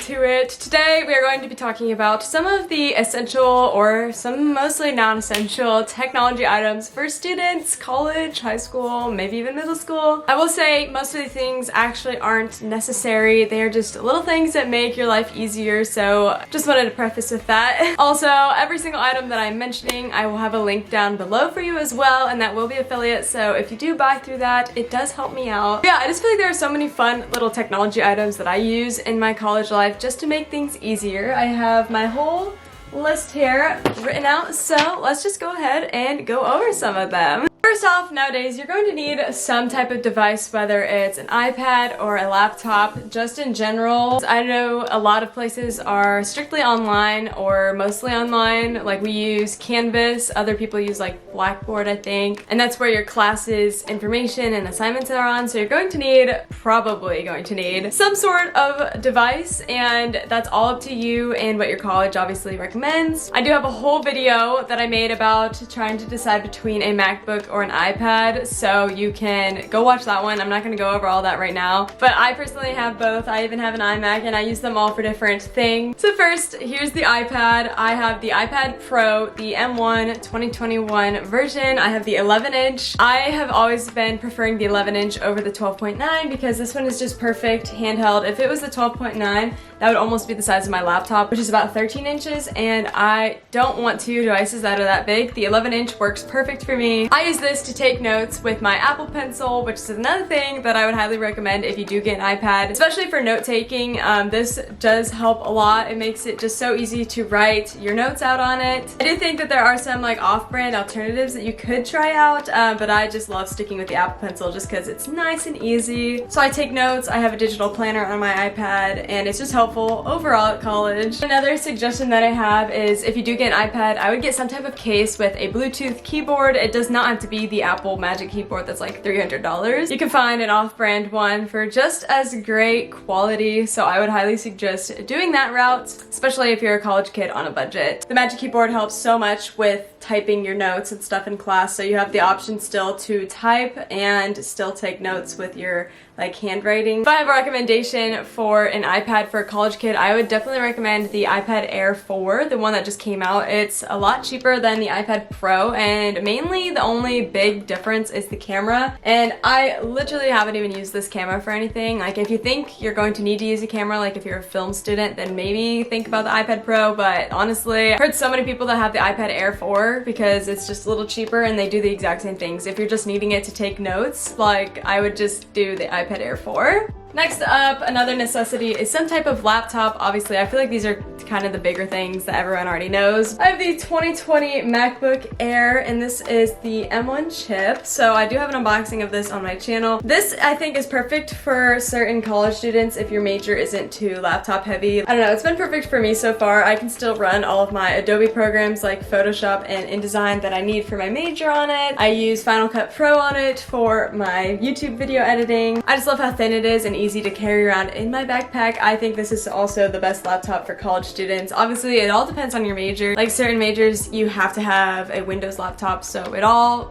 into it. Today we are going to be talking about some of the essential or some mostly non-essential technology items for students, college, high school, maybe even middle school. I will say most of the things actually aren't necessary. They are just little things that make your life easier, so just wanted to preface with that. Also, every single item that I'm mentioning, I will have a link down below for you as well, and that will be affiliate, so if you do buy through that, it does help me out. But yeah, I just feel like there are so many fun little technology items that I use in my college life just to make things easier. I have my whole list here written out, so let's just go ahead and go over some of them. First off, nowadays you're going to need some type of device, whether it's an iPad or a laptop, just in general. I know a lot of places are strictly online or mostly online, like we use Canvas, other people use like Blackboard, I think, and that's where your classes, information, and assignments are on, so you're probably going to need some sort of device, and that's all up to you and what your college obviously recommends. I do have a whole video that I made about trying to decide between a MacBook or an iPad, so you can go watch that one. I'm not going to go over all that right now, but I personally have both. I even have an iMac and I use them all for different things. So first, here's the iPad. I have the iPad Pro, the M1 2021 version. I have the 11-inch. I have always been preferring the 11-inch over the 12.9 because this one is just perfect handheld. If it was the 12.9, that would almost be the size of my laptop, which is about 13 inches, and I don't want two devices that are that big. The 11-inch works perfect for me. I use this to take notes with my Apple Pencil, which is another thing that I would highly recommend if you do get an iPad, especially for note-taking. This does help a lot. It makes it just so easy to write your notes out on it. I do think that there are some like off-brand alternatives that you could try out, but I just love sticking with the Apple Pencil just because it's nice and easy. So I take notes, I have a digital planner on my iPad, and it's just helpful overall at college. Another suggestion that I have is if you do get an iPad, I would get some type of case with a Bluetooth keyboard. It does not have to be the Apple Magic Keyboard that's like $300. You can find an off-brand one for just as great quality, so I would highly suggest doing that route, especially if you're a college kid on a budget. The Magic Keyboard helps so much with typing your notes and stuff in class, so you have the option still to type and still take notes with your like handwriting. If I have a recommendation for an iPad for a college kid, I would definitely recommend the iPad Air 4, the one that just came out. It's a lot cheaper than the iPad Pro, and mainly the only big difference is the camera, and I literally haven't even used this camera for anything. Like if you think you're going to need to use a camera, like if you're a film student, then maybe think about the iPad Pro, but honestly, I've heard so many people that have the iPad Air 4 because it's just a little cheaper and they do the exact same things. If you're just needing it to take notes, like I would just do the iPad Air 4. Next up, another necessity is some type of laptop. Obviously, I feel like these are kind of the bigger things that everyone already knows. I have the 2020 MacBook Air, and this is the M1 chip. So I do have an unboxing of this on my channel. This, I think, is perfect for certain college students if your major isn't too laptop heavy. I don't know, it's been perfect for me so far. I can still run all of my Adobe programs like Photoshop and InDesign that I need for my major on it. I use Final Cut Pro on it for my YouTube video editing. I just love how thin it is and easy to carry around in my backpack. I think this is also the best laptop for college students. Obviously, it all depends on your major. Like certain majors, you have to have a Windows laptop, so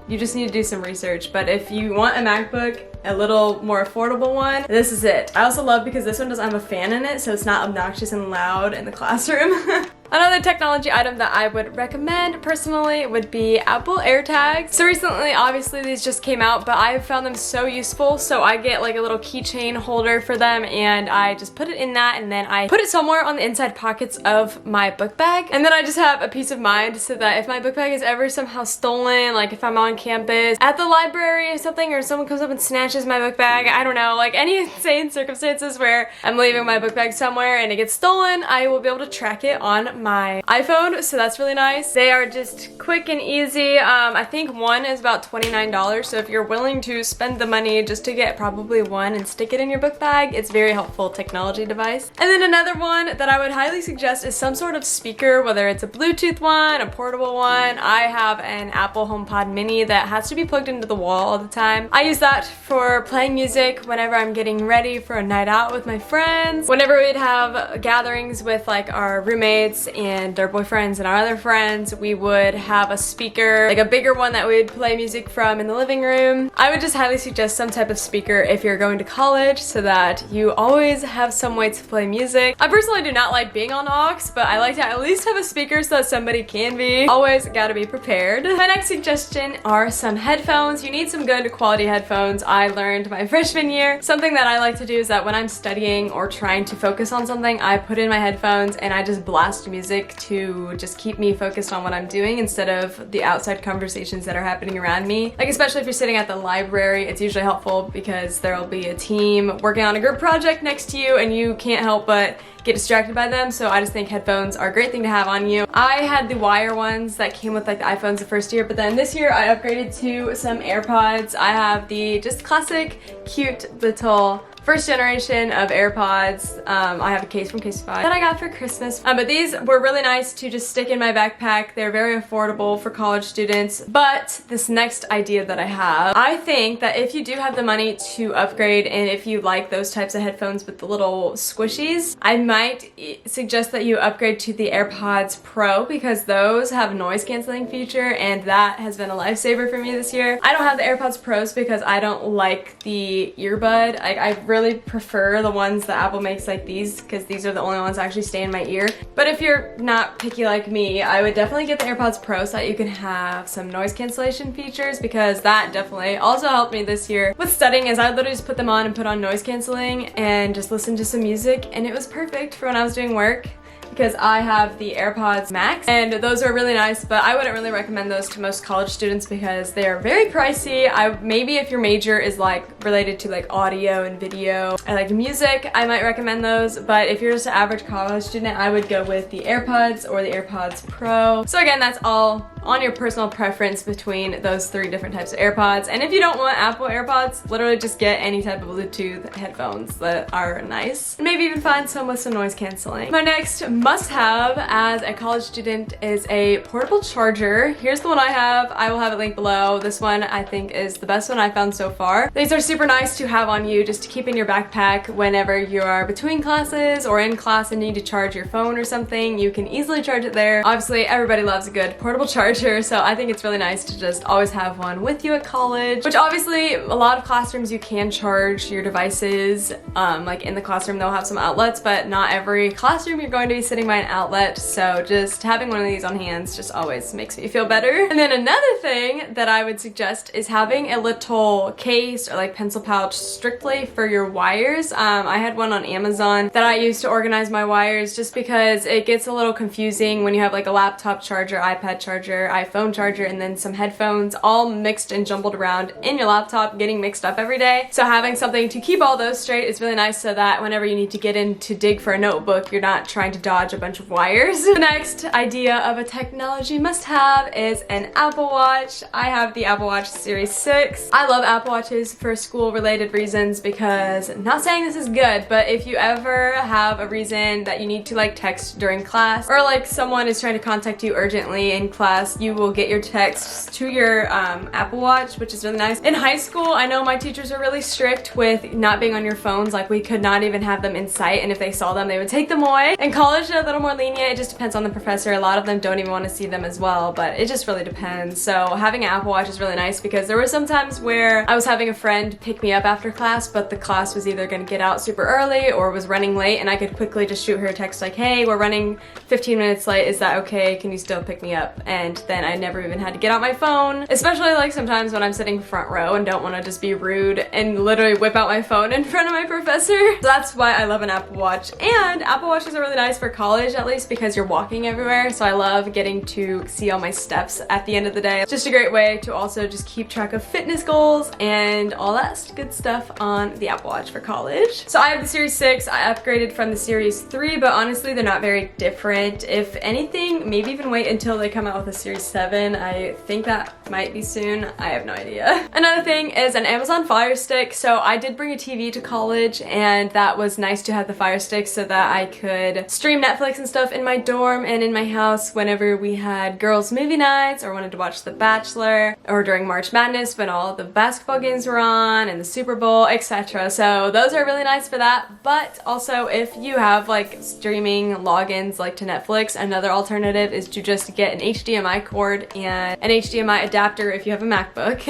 you just need to do some research. But if you want a MacBook, a little more affordable one, this is it. I also love because this one doesn't have a fan in it, so it's not obnoxious and loud in the classroom. Another technology item that I would recommend personally would be Apple AirTags. So recently, obviously these just came out, but I found them so useful, so I get like a little keychain holder for them, and I just put it in that, and then I put it somewhere on the inside pockets of my book bag, and then I just have a peace of mind so that if my book bag is ever somehow stolen, like if I'm on campus, at the library or something, or someone comes up and snatches my book bag, I don't know, like any insane circumstances where I'm leaving my book bag somewhere and it gets stolen, I will be able to track it on my iPhone, so that's really nice. They are just quick and easy. I think one is about $29, so if you're willing to spend the money just to get probably one and stick it in your book bag, it's a very helpful technology device. And then another one that I would highly suggest is some sort of speaker, whether it's a Bluetooth one, a portable one. I have an Apple HomePod Mini that has to be plugged into the wall all the time. I use that for playing music whenever I'm getting ready for a night out with my friends, whenever we'd have gatherings with like our roommates, friends and their boyfriends and our other friends, we would have a speaker, like a bigger one that we would play music from in the living room. I would just highly suggest some type of speaker if you're going to college so that you always have some way to play music. I personally do not like being on aux, but I like to at least have a speaker so that somebody can be. Always gotta be prepared. My next suggestion are some headphones. You need some good quality headphones. I learned my freshman year. Something that I like to do is that when I'm studying or trying to focus on something, I put in my headphones and I just blast music to just keep me focused on what I'm doing instead of the outside conversations that are happening around me. Like especially if you're sitting at the library, it's usually helpful because there will be a team working on a group project next to you and you can't help but get distracted by them, so I just think headphones are a great thing to have on you. I had the wire ones that came with like the iPhones the first year, but then this year I upgraded to some AirPods. I have the just classic cute little first generation of AirPods. I have a case from Case5 that I got for Christmas. But these were really nice to just stick in my backpack. They're very affordable for college students. But this next idea that I have, I think that if you do have the money to upgrade and if you like those types of headphones with the little squishies, I might suggest that you upgrade to the AirPods Pro because those have noise canceling feature and that has been a lifesaver for me this year. I don't have the AirPods Pros because I don't like the earbud. I really prefer the ones that Apple makes like these because these are the only ones that actually stay in my ear. But if you're not picky like me, I would definitely get the AirPods Pro so that you can have some noise cancellation features because that definitely also helped me this year with studying as I literally just put them on and put on noise cancelling and just listen to some music and it was perfect for when I was doing work. Because I have the AirPods Max and those are really nice, but I wouldn't really recommend those to most college students because they are very pricey. Maybe if your major is like related to like audio and video and like music, I might recommend those, but if you're just an average college student, I would go with the AirPods or the AirPods Pro. So again, that's all on your personal preference between those three different types of AirPods. And if you don't want Apple AirPods, literally just get any type of Bluetooth headphones that are nice. And maybe even find some with some noise canceling. My next must-have as a college student is a portable charger. Here's the one I have. I will have it linked below. This one I think is the best one I've found so far. These are super nice to have on you just to keep in your backpack whenever you are between classes or in class and need to charge your phone or something. You can easily charge it there. Obviously, everybody loves a good portable charger, so I think it's really nice to just always have one with you at college, which obviously a lot of classrooms you can charge your devices. Like in the classroom they'll have some outlets, but not every classroom you're going to be sitting by an outlet, so just having one of these on hands just always makes me feel better. And then another thing that I would suggest is having a little case or like pencil pouch strictly for your wires. I had one on Amazon that I used to organize my wires just because it gets a little confusing when you have like a laptop charger, iPad charger, iPhone charger, and then some headphones all mixed and jumbled around in your laptop, getting mixed up every day. So having something to keep all those straight is really nice so that whenever you need to get in to dig for a notebook, you're not trying to dodge a bunch of wires. The next idea of a technology must-have is an Apple Watch. I have the Apple Watch Series 6. I love Apple Watches for school-related reasons because, not saying this is good, but if you ever have a reason that you need to like text during class or like someone is trying to contact you urgently in class, you will get your texts to your Apple Watch, which is really nice. In high school, I know my teachers are really strict with not being on your phones. Like we could not even have them in sight, and if they saw them, they would take them away. In college, they're a little more lenient. It just depends on the professor. A lot of them don't even want to see them as well, but it just really depends. So having an Apple Watch is really nice because there were some times where I was having a friend pick me up after class, but the class was either going to get out super early or was running late, and I could quickly just shoot her a text like, hey, we're running 15 minutes late. Is that okay? Can you still pick me up? And then I never even had to get out my phone, especially like sometimes when I'm sitting front row and don't want to just be rude and literally whip out my phone in front of my professor. So that's why I love an Apple Watch. And Apple Watches are really nice for college, at least because you're walking everywhere. So I love getting to see all my steps at the end of the day. It's just a great way to also just keep track of fitness goals and all that good stuff on the Apple Watch for college. So I have the Series 6. I upgraded from the Series 3, but honestly they're not very different. If anything, maybe even wait until they come out with a Series 7. I think that might be soon. I have no idea. Another thing is an Amazon Fire Stick. So I did bring a TV to college, and that was nice to have the Fire Stick so that I could stream Netflix and stuff in my dorm and in my house whenever we had girls' movie nights or wanted to watch The Bachelor, or during March Madness when all the basketball games were on and the Super Bowl, etc. So those are really nice for that. But also, if you have like streaming logins like to Netflix, another alternative is to just get an HDMI cord and an HDMI adapter if you have a MacBook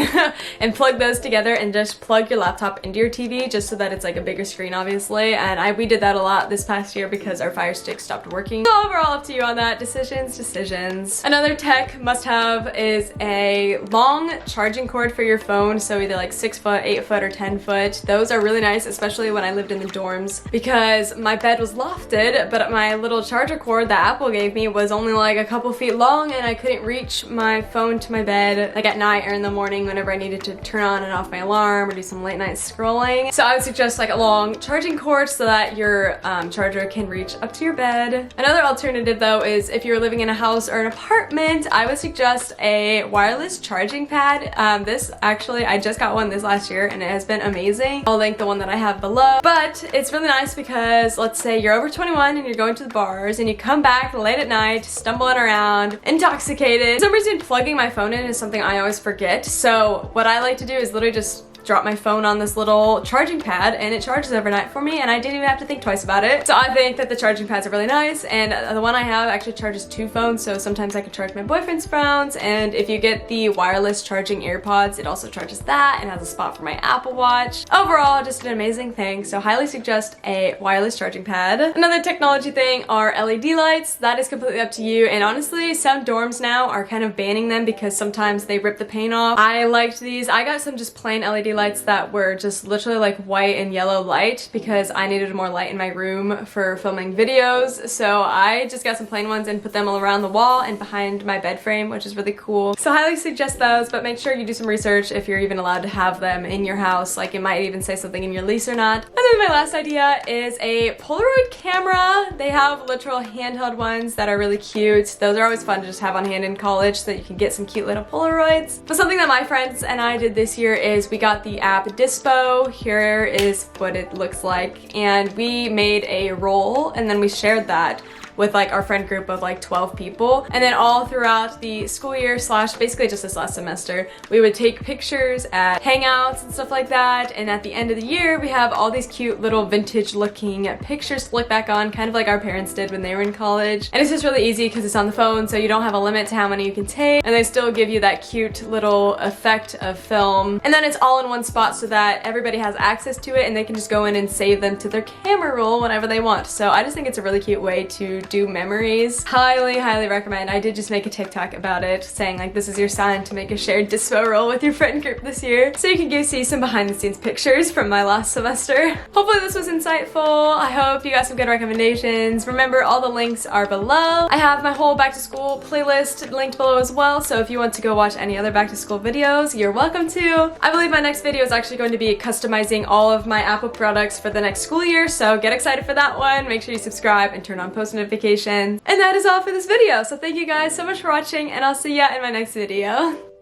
and plug those together and just plug your laptop into your TV just so that it's like a bigger screen, obviously. And we did that a lot this past year because our Fire Stick stopped working. So overall, up to you on that. Decisions. Another tech must-have is a long charging cord for your phone. So either like 6 foot, 8 foot, or 10 foot. Those are really nice, especially when I lived in the dorms, because my bed was lofted, but my little charger cord that Apple gave me was only like a couple feet long, and I couldn't reach my phone to my bed like at night or in the morning whenever I needed to turn on and off my alarm or do some late night scrolling. So I would suggest like a long charging cord so that your charger can reach up to your bed. Another alternative though is if you're living in a house or an apartment, I would suggest a wireless charging pad. This actually, I just got one this last year and it has been amazing. I'll link the one that I have below. But it's really nice because let's say you're over 21 and you're going to the bars and you come back late at night, stumbling around, intoxicated. For some reason, plugging my phone in is something I always forget. So what I like to do is literally just drop my phone on this little charging pad and it charges overnight for me, and I didn't even have to think twice about it. So I think that the charging pads are really nice, and the one I have actually charges 2 phones, so sometimes I can charge my boyfriend's phones, and if you get the wireless charging AirPods, it also charges that and has a spot for my Apple Watch. Overall, just an amazing thing, so highly suggest a wireless charging pad. Another technology thing are LED lights. That is completely up to you, and honestly, some dorms now are kind of banning them because sometimes they rip the paint off. I liked these. I got some just plain LED lights that were just literally like white and yellow light because I needed more light in my room for filming videos. So I just got some plain ones and put them all around the wall and behind my bed frame, which is really cool. So highly suggest those, but make sure you do some research if you're even allowed to have them in your house. Like it might even say something in your lease or not. And then my last idea is a Polaroid camera. They have literal handheld ones that are really cute. Those are always fun to just have on hand in college so that you can get some cute little Polaroids. But something that my friends and I did this year is we got the app Dispo. Here is what it looks like, and we made a roll and then we shared that with like our friend group of like 12 people. And then all throughout the school year slash basically just this last semester, we would take pictures at hangouts and stuff like that. And at the end of the year, we have all these cute little vintage looking pictures to look back on, kind of like our parents did when they were in college. And it's just really easy because it's on the phone, so you don't have a limit to how many you can take. And they still give you that cute little effect of film. And then it's all in one spot so that everybody has access to it and they can just go in and save them to their camera roll whenever they want. So I just think it's a really cute way to do memories. Highly recommend. I did just make a TikTok about it saying like this is your sign to make a shared dispo roll with your friend group this year, so you can see some behind the scenes pictures from my last semester. Hopefully this was insightful. I hope you got some good recommendations. Remember, all the links are below. I have my whole back to school playlist linked below as well, so if you want to go watch any other back to school videos, you're welcome to. I believe my next video is actually going to be customizing all of my Apple products for the next school year, so get excited for that one. Make sure you subscribe and turn on post notifications. And that is all for this video. So thank you guys so much for watching, and I'll see ya in my next video.